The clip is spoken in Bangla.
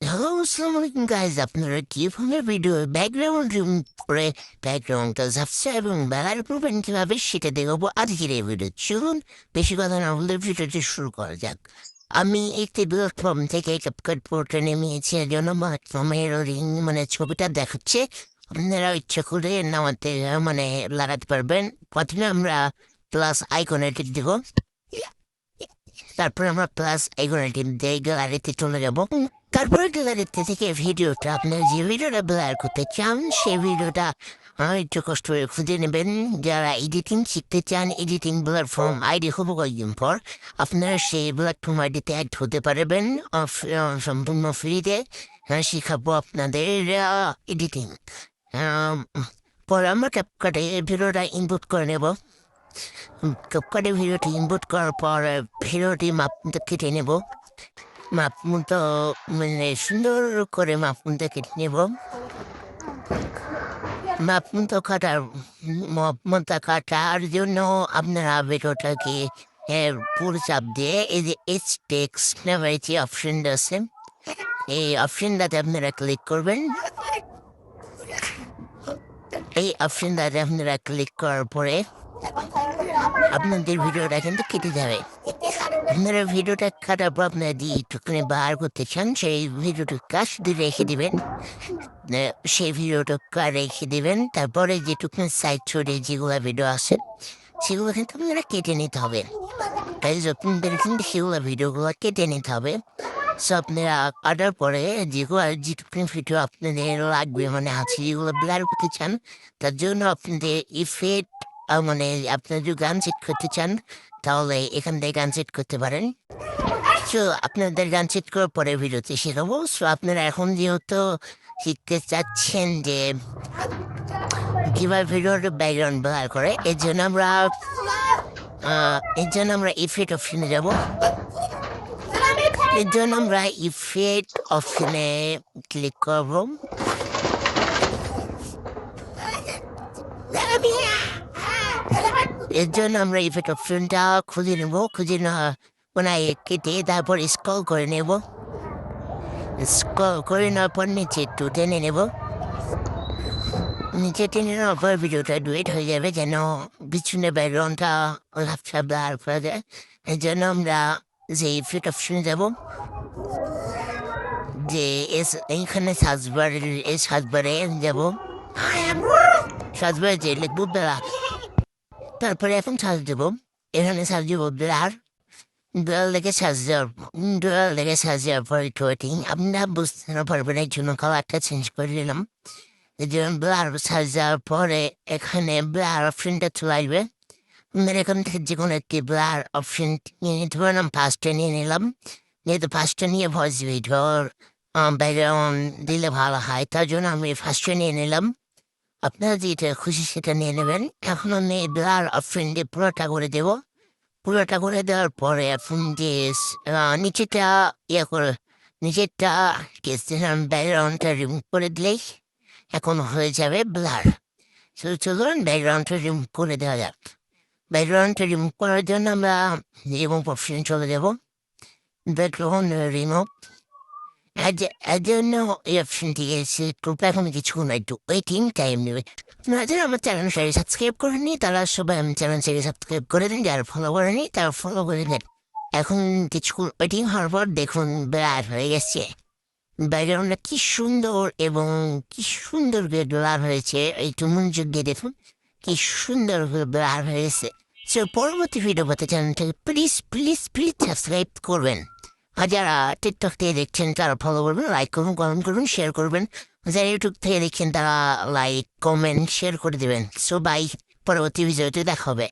হ্যালো, আসসালামু আলাইকুম গাইজ। আপনারা কিভাবে ভিডিও ব্যাকগ্রাউন্ড করে ব্যাকগ্রাউন্ডটা ঝাপসা এবং ব্যালার করবেন কীভাবে সেটা দেখাবো আজকের এই ভিডিও। চলুন বেশি কথা না বলে ভিডিওটি শুরু করা যাক। আমি একটি প্ল্যাটফর্ম থেকে ক্যাপকাট পোর্টে নেমেছি, এর জন্য প্ল্যাটফর্মের মানে ছবিটা দেখাচ্ছে। আপনারা ইচ্ছা করে নামাতে লাগাতে পারবেন। প্রথমে আমরা প্লাস আইকনে টিপ দেবো, তারপর আমরা প্লাস আইকনে টিপ দিয়ে গ্যালারিতে চলে যাব। তারপরে গ্যালারিতে থেকে ভিডিওটা আপনার যে ভিডিওটা ব্লার করতে চান সেই ভিডিওটা একটু কষ্ট করে খুঁজে নেবেন। যারা এডিটিং শিখতে চান, এডিটিং প্ল্যাটফর্ম আইডি হবো কয়েকদিন পর আপনারা সেই প্ল্যাটফর্ম আইডিতে অ্যাড হতে পারবেন সম্পূর্ণ ফ্রিতে। শিখাবো আপনাদের এডিটিং। পরে আমরা ক্যাপকাটে ভিডিওটা ইনপুট করে নেব। ক্যাপকাটে ভিডিওটি ইনপুট করার পর ভিডিওটি মাপটা কেটে নেব। মাপমতো সুন্দর করে মাপমতো কেটে নেব। কাটার জন্য আপনারা ভিডিওটাকে পুরো চাপ দিয়ে এই যে এইচ টেক্সট নামের যে অপশনটা আছে এই অপশনটাতে আপনারা ক্লিক করবেন। এই অপশনটাতে আপনারা ক্লিক করার পরে আপনাদের ভিডিওটা কিন্তু কেটে যাবে। আপনারা ভিডিওটা কাটার পর আপনারা যে একটুখানি বার করতে চান সেই ভিডিওটা কাজ দিয়ে রেখে দেবেন। সেই ভিডিওটা রেখে দেবেন। তারপরে যেটুকুনি সাইড ছড়ে যেগুলো ভিডিও আছে সেগুলো কিন্তু আপনারা কেটে নিতে হবে। তাই আপনাদের কিন্তু সেগুলো ভিডিওগুলো কেটে নিতে হবে। সো আপনারা কাটার পরে যেটুকুনি ভিডিও আপনাদের লাগবে আছে যেগুলো ব্লার করতে চান, তার জন্য আপনাদের ইফেক্ট আপনারা যদি গান সেট করতে চান তাহলে এখান থেকে গান সেট করতে পারেন। সো আপনাদের গান সেট করার পরে ভিডিওতে শেখাবো। সো আপনারা এখন যেহেতু শিখতে চাচ্ছেন যে কীভাবে ভিডিওর ব্যাকগ্রাউন্ড ব্লার করে, এর জন্য আমরা ইফেক্ট অপশনে যাব। এর জন্য আমরা ইফেক্ট অপশনে ক্লিক করব। এর জন্য আমরা ইফেক্ট অপশনটা খুঁজে নেব। কেটে তারপর স্ক্রল করে নেব। স্ক্রল করে নেওয়ার পর নিচে একটু টেনে নেব। নিচে টেনে নেওয়ার পর ভিডিওটা ডুয়েট হয়ে যাবে, যেন পিছনে ব্যাকগ্রাউন্ডটা লাফটা ব্লার করা যায়। এর জন্য আমরা যে ইফেক্ট অপশনে যাব, যে এইখানে সার্চবারে যাব। সার্চবারে যে লিখবো ব্লার, তারপরে এখন সার্চ দেবো। এখানে সার্চ দেবো ব্লার। লেগে সার্চ দেওয়ার পর একটু ওয়েটিং। আপনারা বুঝতে না পারবেন এই জন্য কালারটা চেঞ্জ করে দিলাম। এই জন্য ব্লার সার্চ দেওয়ার পরে এখানে ব্লার অপশনটা চলে আসবে। এখান থেকে যে কোনো একটি ব্লার অপশন নিয়ে নিতে পারেন। আমি ফার্স্টটা নিয়ে নিলাম, যেহেতু ফার্স্টটা নিয়ে ভয়েস ভিডিওর ব্যাকগ্রাউন্ড দিলে ভালো হয়, তার জন্য আমি ফার্স্টটা নিয়ে নিলাম। আপনারা যেটা খুশি সেটা নিয়ে নেবেন। এখন আমি ব্লার অপশন দিয়ে পুরোটা করে দেবো। পুরোটা করে দেওয়ার পরে এখন যে নিচেরটা নিচেরটা ব্যাকগ্রাউন্ডটা রিমুভ করে দিলেই এখন হয়ে যাবে ব্লার। চলুন ব্যাকগ্রাউন্ডটা রিমুভ করে দেওয়া যাক। ব্যাকগ্রাউন্ডটা রিমুভ করার জন্য আমরা রিমুভ অপশন চলে যাব। ব্যাকগ্রাউন্ড রিমুভ এর জন্য এই অপশনটি এসে এখন কিছুক্ষণ একটু ওয়েটিং টাইম নেবে। যারা আমার চ্যানেল সাবস্ক্রাইব করেনি তারা সবাই আমি চ্যানেল সাবস্ক্রাইব করে দিন। যারা ফলো করেনি তারা ফলো করে দেন। এখন কিছুক্ষণ ওয়েটিং হওয়ার পর দেখুন ব্লার হয়ে গেছে। ব্যাকগ্রাউন্ডটা কি সুন্দর এবং কি সুন্দর ব্লার হয়েছে। একটু মনোযোগ দিয়ে দেখুন কি সুন্দর ব্লার হয়েছে। সো পরবর্তী ভিডিও পেতে চ্যানেলটাকে প্লিজ প্লিজ প্লিজ সাবস্ক্রাইব করবেন। আর যারা টিকটক থেকে দেখছেন তারা ফলো করবেন, লাইক করুন, কমেন্ট করুন, শেয়ার করবেন। যারা ইউটিউব থেকে দেখছেন তারা লাইক কমেন্ট শেয়ার করে দেবেন। সো বাই, পরবর্তী ভিডিওতে দেখা হবে।